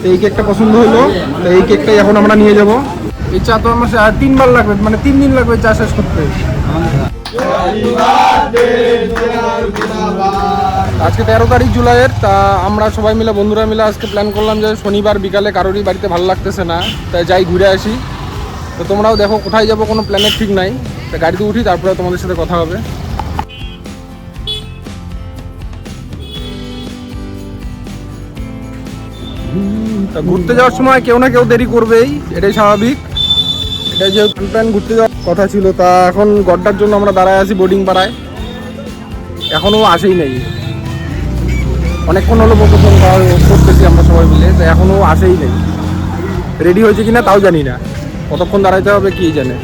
এই কেকটা পছন্দ হলো, তো এই কেকটাই এখন আমরা নিয়ে যাব। এই চা তো আমার 3 বার লাগবে, মানে 3 দিন লাগবে চা শেষ করতে। আজকে 13 তারিখ জুলাইয়ের, তা আমরা সবাই মিলে বন্ধুরা মিলে আজকে প্ল্যান করলাম যে শনিবার বিকালে কারোরই বাড়িতে ভালো লাগতেছে না, তাই যাই ঘুরে আসি। তো তোমরাও দেখো কোথায় যাবো, কোনো প্ল্যানের ঠিক নাই, তা গাড়িতে উঠি তারপরে তোমাদের সাথে কথা হবে। তা ঘুরতে যাওয়ার সময় কেউ না কেউ দেরি করবেই, এটাই স্বাভাবিক। এটা যে প্ল্যান ঘুরতে যাওয়ার কথা ছিল, তা এখন গড্ডার জন্য আমরা দাঁড়ায় আছি বোর্ডিং পাড়ায়, এখনও আসেই নেই। অনেকক্ষণ হলো ফোন করতেছি আমরা সবাই মিলে, তো এখনও আসেই নেই। রেডি হয়েছে কিনা তাও জানি না, কতক্ষণ দাঁড়াইতে হবে কি জানে।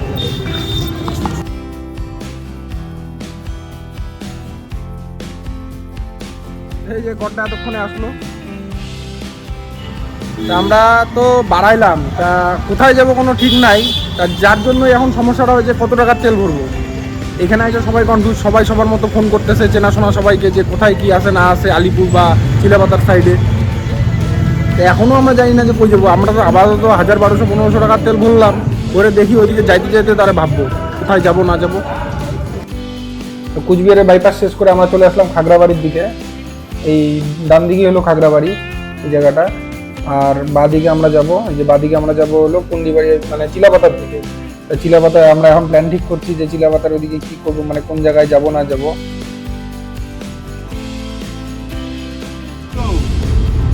এই যে গড্ডা এতক্ষণে আসলো, তা আমরা তো বাড়াইলাম, তা কোথায় যাব কোনো ঠিক নাই। তা যার জন্য এখন সমস্যাটা হয়েছে কত টাকার তেল ভরবো। এখানে এসে সবাই কনফিউজ, সবাই সবার মতো ফোন করতেছে চেনাশোনা সবাইকে, যে কোথায় কি আছে না আছে আলিপুর বা চিলাপাতার সাইডে। তো এখনও আমরা জানি না যে কই যাবো। আমরা তো আপাতত 1000-1200-1500 টাকার তেল ভরলাম, করে দেখি ওইদিকে যাইতে যাইতে তারা ভাববো কোথায় যাব না যাব। তো কুচবিহারের বাইপাস শেষ করে আমরা চলে আসলাম খাগড়াবাড়ির দিকে। এই ডান দিকে হলো খাগড়াবাড়ি এই জায়গাটা, আর বাঁদিকে আমরা যাব, এই যে বাঁদিকে আমরা যাব হলো পুন্ডিবাড়ি, মানে চিলাপাতার দিকে। তা চিলাপাতায় আমরা এখন প্ল্যান ঠিক করছি যে চিলাপাতার ওইদিকে কি করবো, মানে কোন জায়গায় যাব না যাব।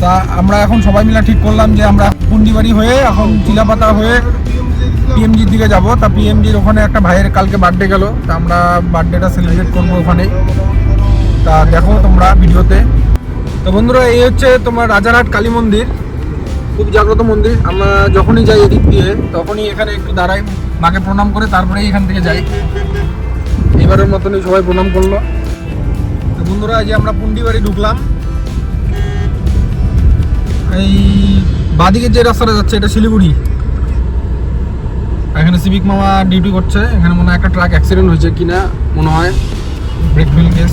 তা আমরা এখন সবাই মিলে ঠিক করলাম যে আমরা পুন্ডিবাড়ি হয়ে এখন চিলাপাতা হয়ে পিএমজির দিকে যাব। তা পিএমজির ওখানে একটা ভাইয়ের কালকে বার্থডে গেল, তা আমরা বার্থডেটা সেলিব্রেট করবো ওখানে। তা দেখো তোমরা ভিডিওতে। তো বন্ধুরা, এই হচ্ছে তোমার রাজারহাট কালী মন্দির, খুব জাগ্রত মন্দির। আমরা যখনই যাই এদিক দিয়ে তখনই এখানে একটু দাঁড়াই, মাকে প্রণাম করে তারপরে এখান থেকে যাই। এবারের মতনই সবাই প্রণাম করলো। তো বন্ধুরা, এই যে আমরা পুন্ডিবাড়ি ঢুকলাম। এই বাঁদিকে যে রাস্তাটা যাচ্ছে এটা শিলিগুড়ি। এখানে সিভিক মামা ডিউটি করছে, এখানে মনে হয় একটা ট্রাক অ্যাক্সিডেন্ট হয়েছে কিনা মনে হয়, ব্রেক ফেল কেস।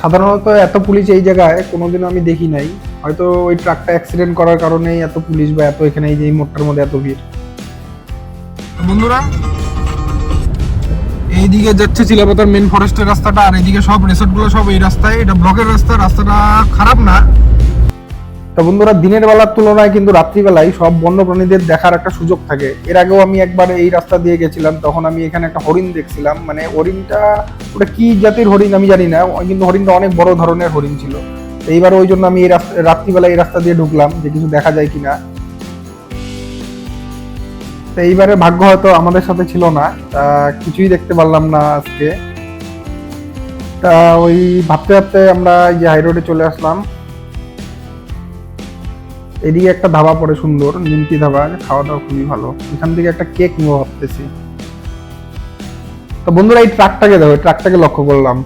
সাধারণত এত পুলিশ এই জায়গায় কোনোদিনও আমি দেখি নাই, হয়তো ওই ট্রাকটা অ্যাক্সিডেন্ট করার কারণেই এত পুলিশ বা এত এখানে এই যে এই মোড়টার মধ্যে এত ভিড়। বন্ধুরা, এইদিকে যাচ্ছে চিলাপাতার মেন ফরেস্টের রাস্তাটা, আর এইদিকে সব রিসোর্টগুলো সব এই রাস্তায়। এটা ব্লকের রাস্তা, রাস্তাটা খারাপ না। তো বন্ধুরা, দিনের বেলার তুলনায় কিন্তু রাত্রিবেলায় সব বন্যপ্রাণীদের দেখার একটা সুযোগ থাকে। এর আগেও আমি একবার এই রাস্তা দিয়ে গেছিলাম, তখন আমি এখানে একটা হরিণ দেখছিলাম। মানে হরিণটা ওটা কি জাতির হরিণ আমি জানি না, কিন্তু হরিণটা অনেক বড় ধরনের হরিণ ছিল। এইবার ওই জন্য আমি এই রাত্রিবেলা এই রাস্তা দিয়ে ঢুকলাম যে কিছু দেখা যায় কিনা। তো এইবারে ভাগ্য হয়তো আমাদের সাথে ছিল না, তা কিছুই দেখতে পারলাম না আজকে। তা ওই ভাবতে ভাবতে আমরা এই যে হাই রোডে চলে আসলাম। এদিকে একটা ধাবা পড়ে সুন্দর, নিমকি ধাবা, খাওয়া দাওয়া খুবই ভালো। এখান থেকে একটা কেক নিবো ভাবতেছি। তো বন্ধুরা, এই ট্রাকটাকে দেখো, এই ট্রাকটাকে লক্ষ্য করলাম।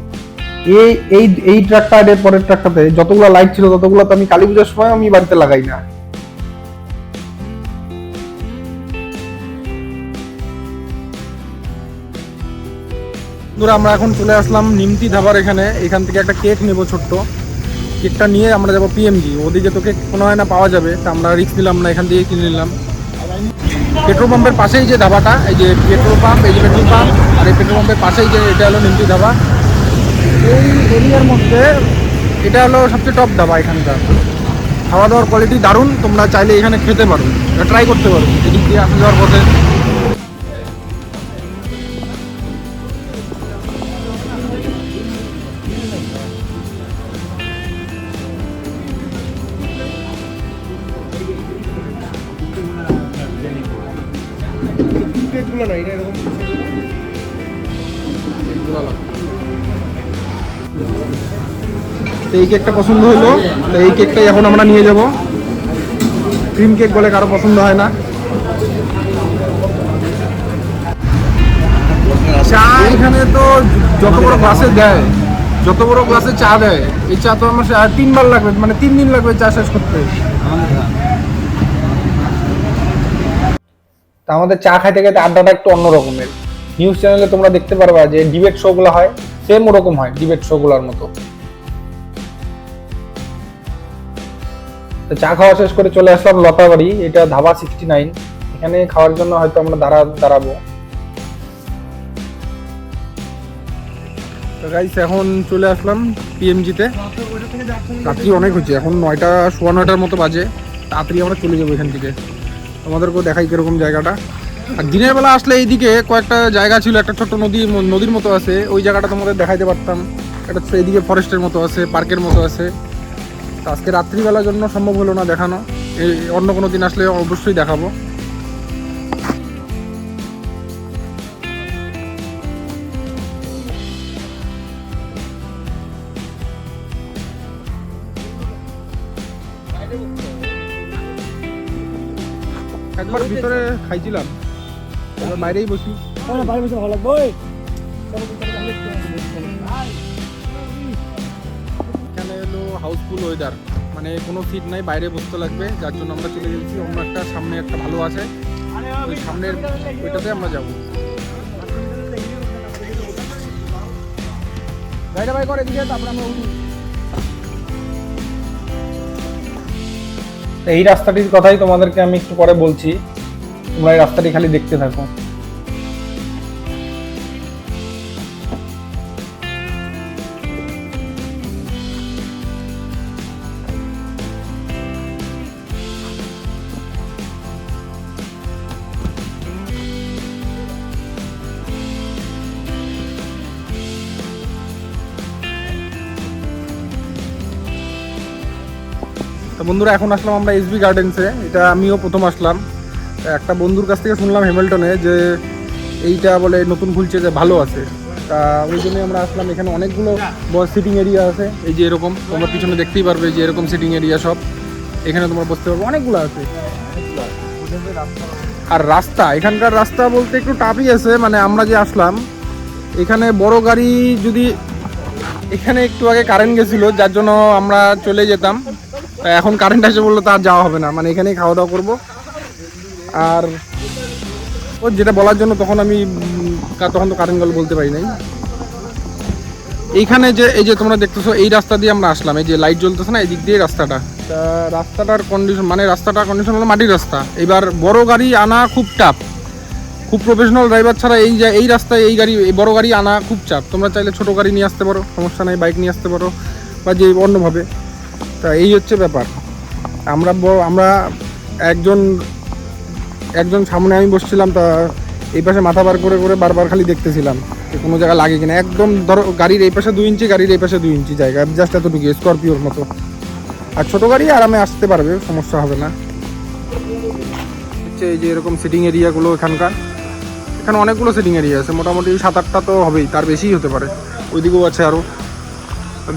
এই এই এই ট্রাকটা এর পরের ট্রাকটাতে যতগুলো লাইট ছিল ততগুলো তো আমি কালী পুজোর সময় আমি বাড়িতে লাগাই না। বন্ধুরা, আমরা এখন চলে আসলাম নিমতি ধাবার এখানে। এখান থেকে একটা কেক নেবো ছোট্ট, কেকটা নিয়ে আমরা যাবো পিএমজি। ওদিকে তো কেক মনে হয় না পাওয়া যাবে, তা আমরা রিস্ক নিলাম না, এখান থেকে কিনে নিলাম। পেট্রোল পাম্পের পাশেই যে ধাবাটা, এই যে পেট্রোল পাম্প, এই যে পেট্রোল পাম্প, আর এই পেট্রোল পাম্পের পাশেই যে এটা হলো নিমতি ধাবা। এই এরিয়ার মধ্যে এটা হলো সবচেয়ে টপ ধাবা এখানকার। খাওয়া দাওয়ার কোয়ালিটি দারুণ, তোমরা চাইলে এখানে খেতে পারো, ট্রাই করতে পারো এদিক দিয়ে আসা যাওয়ার পথে। এই কেকটা পছন্দ হলো, তো এই কেকটাই এখন আমরা নিয়ে যাব। ক্রিম কেক বলে কারো পছন্দ হয় না। চা এখানে তো যত বড় গ্লাসে দেয়, যত বড় গ্লাসে চা দেয়, এই চা তো আমার 3 বার লাগবে, মানে 3 দিন লাগবে চা শেষ করতে। তা আমাদের চা খাইতে খাইতে আড্ডাটা একটু অন্য রকমের। নিউজ চ্যানেলে তোমরা দেখতে পারবা যে ডিবেট শো গুলো হয়, সেম ওরকম হয় ডিবেট শো গুলোর মতো। তো চা খাওয়া শেষ করে চলে আসলাম লতাবাড়ি, এটা ধাবা 69। এখানে খাওয়ার জন্য হয়তো আমরা দাঁড়াবো। তো গাইস এখন চলে আসলাম পিএমজিতে। রাত্রি অনেক হচ্ছে, এখন 9টা 9:15 মতো বাজে। তাড়াতাড়ি আমরা চলে যাবো এখান থেকে, তোমাদেরকেও দেখাই কিরকম জায়গাটা। আর দিনের বেলা আসলে এইদিকে কয়েকটা জায়গা ছিল, একটা ছোট্ট নদীর মতো আছে, ওই জায়গাটা তোমাদের দেখাইতে পারতাম। একটা এইদিকে ফরেস্টের মতো আছে, পার্কের মতো আছে। তো আজকে রাত্রিবেলার জন্য সম্ভব হলো না দেখানো, অন্য কোনো দিন আসলে অবশ্যই দেখাবো। একবার ভিতরে খাইছিলাম, এবার বাইরেই বসি। বাইরে বসে ভালো লাগবে। এখানে এলো হাউসফুল ওয়েদার, মানে কোনো সিট নাই, বাইরে বসতে লাগবে। যার জন্য আমরা চলে গেছি অন্য একটা, সামনে একটা ভালো আছে, ওই সামনের ওইটাতে আমরা যাবো। গাড়িটা বাই করে দিকে, তারপরে আমরা উঠি। এই রাস্তাটির কথাই তোমাদেরকে আমি একটু পরে বলছি, তোমরা এই রাস্তাটি খালি দেখতে থাকো। তো বন্ধুরা এখন আসলাম আমরা এসবি গার্ডেন্সে। এটা আমিও প্রথম আসলাম, একটা বন্ধুর কাছ থেকে শুনলাম হ্যামিল্টনে যে এইটা বলে নতুন খুলছে, যে ভালো আছে। তা ওই জন্যই আমরা আসলাম। এখানে অনেকগুলো সিটিং এরিয়া আছে, এই যে এরকম তোমরা পিছনে দেখতেই পারবে, যে এরকম সিটিং এরিয়া সব এখানে তোমরা বসতে পারবে, অনেকগুলো আছে। আর রাস্তা, এখানকার রাস্তা বলতে একটু টাফই আছে, মানে আমরা যে আসলাম এখানে বড় গাড়ি যদি, এখানে একটু আগে কারেন্ট গেছিলো যার জন্য আমরা চলে যেতাম, এখন কারেন্ট আসে বললো তার যাওয়া হবে না, মানে এখানেই খাওয়া দাওয়া করবো। আর ও যেটা বলার জন্য তখন তো কারেন্ট গেল বলতে পারি নাই। এইখানে যে এই যে তোমরা দেখতেছো, এই রাস্তা দিয়ে আমরা আসলাম, এই যে লাইট জ্বলতেছে না, এই দিক দিয়ে রাস্তাটা। রাস্তাটার কন্ডিশন, মানে রাস্তাটার কন্ডিশন হলো মাটির রাস্তা। এবার বড় গাড়ি আনা খুব টাফ, খুব প্রফেশনাল ড্রাইভার ছাড়া এই রাস্তায় এই বড় গাড়ি আনা খুব চাপ। তোমরা চাইলে ছোট গাড়ি নিয়ে আসতে পারো, সমস্যা নেই, বাইক নিয়ে আসতে পারো বা যে অন্যভাবে। তা এই হচ্ছে ব্যাপার। আমরা একজন সামনে আমি বসছিলাম, তা এই পাশে মাথা বার করে করে বারবার খালি দেখতেছিলাম যে কোনো জায়গা লাগে কিনা। একদম ধরো গাড়ির এই পাশে 2 ইঞ্চি, গাড়ির এই পাশে 2 ইঞ্চি জায়গা, জাস্ট এতটুকু, স্করপিওর মতো। আর ছোটো গাড়ি আরামে আসতে পারবে, সমস্যা হবে না। এই যে এরকম সিটিং এরিয়াগুলো এখানে অনেকগুলো সিটিং এরিয়া আছে, মোটামুটি 7-8টা তো হবেই, তার বেশিই হতে পারে। ওইদিকেও আছে আরও,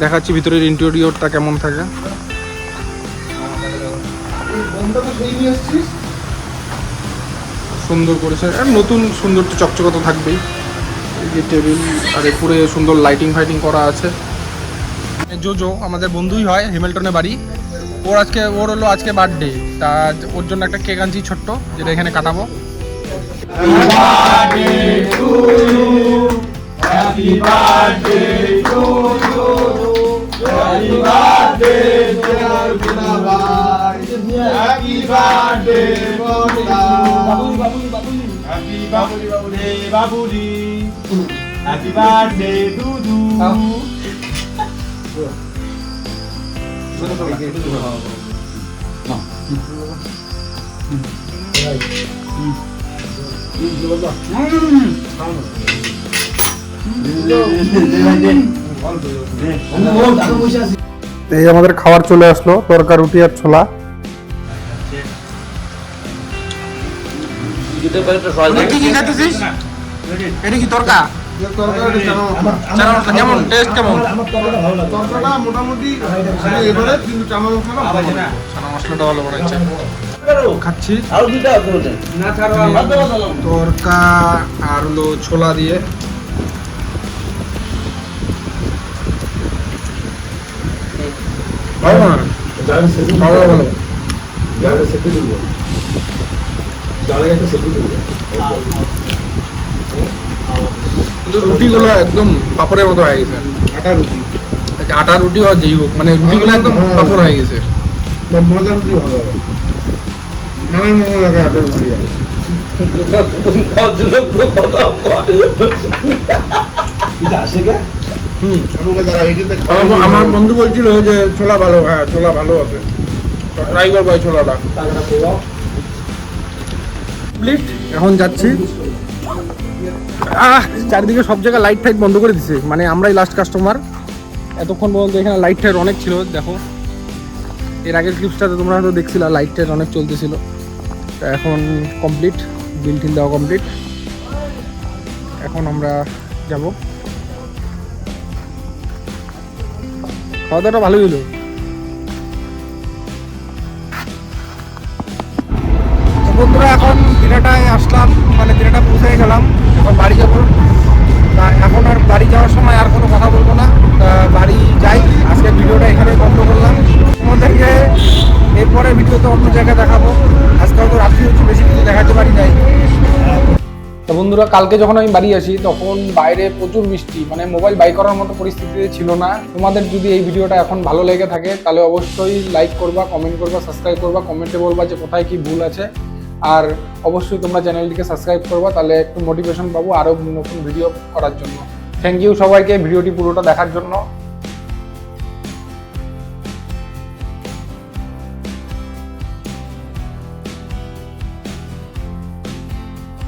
দেখাচ্ছি ভিতরের ইন্টেরিয়রটা কেমন থাকে। সুন্দর করেছে, নতুন সুন্দর চকচকে তো থাকবেই। এই যে টেবিল, আর পুরো সুন্দর লাইটিং ফাইটিং করা আছে। জো আমাদের বন্ধুই হয়, হ্যামিল্টনে বাড়ি। ওর হলো আজকে বার্থডে, তা ওর জন্য একটা কেক আনছি ছোট্ট, যেটা এখানে কাটাবো। এই আমাদের খাবার চলে আসলো, তরকা রুটি আর ছোলা। এটা কি তরকা? কেমন টেস্ট, কেমন? মোটামুটি মশলাটা ভালো বানাচ্ছে, খাচ্ছি। তরকা আর হলো ছোলা দিয়ে। রুটিগুলো একদম পাপড়ের মতো হয়ে গেছে, আটা রুটি হোক, যেই হোক, মানে রুটিগুলো একদম পাপড় হয়ে গেছে। মজা কি ভালো হবে আমার মনে লাগে আটের ভালো হবে আমার বন্ধু বলছিল যে ছোলা ভালো, হ্যাঁ ছোলা ভালো হবে, ট্রাই করবো এই ছোলাটা। এখন যাচ্ছি। চারিদিকে সব জায়গায় লাইট ফাইট বন্ধ করে দিছে, মানে আমরাই লাস্ট কাস্টমার। এতক্ষণ পর্যন্ত এখানে লাইট টাইট অনেক ছিল, দেখো এর আগের ক্লিপসটাতে তোমরা হয়তো দেখছিলা লাইট টাইট অনেক চলতেছিল। তা এখন কমপ্লিট, বিল টিল দেওয়া কমপ্লিট। এখন আমরা যাব। খাওয়া দাওয়াটা ভালোই হলো। বন্ধুরা এখন দিনাটায় আসলাম, মানে দিনাটা পৌঁছে গেলাম, এখন বাড়ি যাবো। তা এখন আর বাড়ি যাওয়ার সময় আর কোনো কথা বলবো না, তা বাড়ি যাই। আজকে ভিডিওটা এখানে বন্ধ করলাম। তোমাদেরকে এরপরে ভিডিওতে অন্য জায়গায় দেখাবো। আজকে হয়তো রাত্রি হচ্ছে, বেশি কিছু দেখাতে পারি নাই। তো বন্ধুরা, কালকে যখন আমি বাড়ি আসি তখন বাইরে প্রচুর বৃষ্টি, মানে মোবাইল বাই করার মতো পরিস্থিতিতে ছিল না। তোমাদের যদি এই ভিডিওটা এখন ভালো লেগে থাকে তাহলে অবশ্যই লাইক করবা, কমেন্ট করবা, সাবস্ক্রাইব করবা, কমেন্টে বলবা যে কোথায় কি ভুল আছে। আর অবশ্যই তোমরা চ্যানেলটিকে সাবস্ক্রাইব করবা, তাহলে একটু মোটিভেশন পাবো আরও নতুন ভিডিও করার জন্য। থ্যাংক ইউ সবাইকে ভিডিওটি পুরোটা দেখার জন্য।